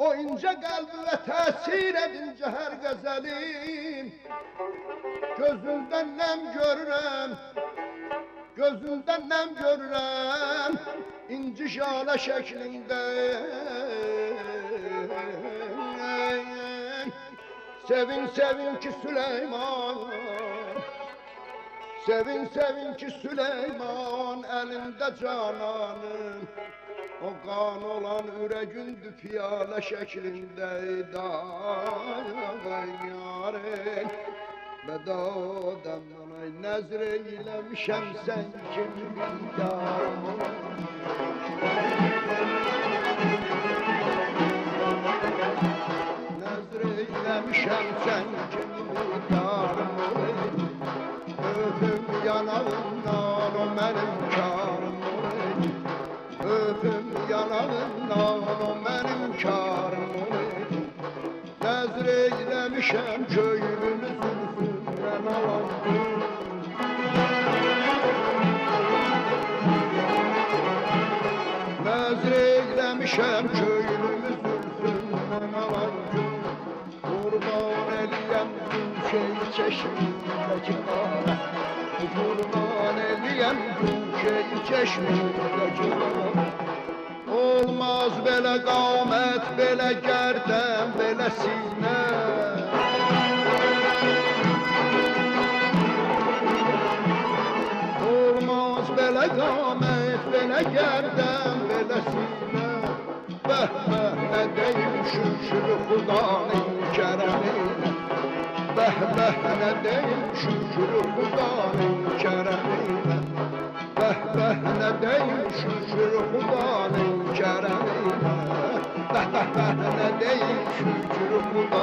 O ince kalbime tesir edince her gazelim, gözünden nem görürüm, gözünden nem görürüm, inci şale şeklinde. Sevin sevin ki Süleyman, sevin sevin ki Süleyman, elinde cananın. O kan olan üregündü piyale şeklinde yarın. Bedadan ay nezreylemişem sen kim yarım. Nezreylemişem sen kim yarım. Öpüm yanağından o benim karım. Öpüm yanağından o benim karım. Nezreylemişem köyümün zülfünden alan. Nezreylemişem köyümün zülfünden alan. Kurban eliyem gün şey çeşmindeki kara. Kurban eliyem gün şey çeşmindeki kara. Olmaz belə qamət, belə gərdəm, belə sinə. Olmaz belə qamət, belə gərdəm, belə sinə. Bəh, bəh, nə deyim şükür Xudanın kərəminə. Bəh, bəh, nə deyim şükür Xudanın kərəminə. Bəh, bəh, nə deyim şükür Xudanın kərəminə. Bəh, bəh, bəh, nə deyim şükür Xudanın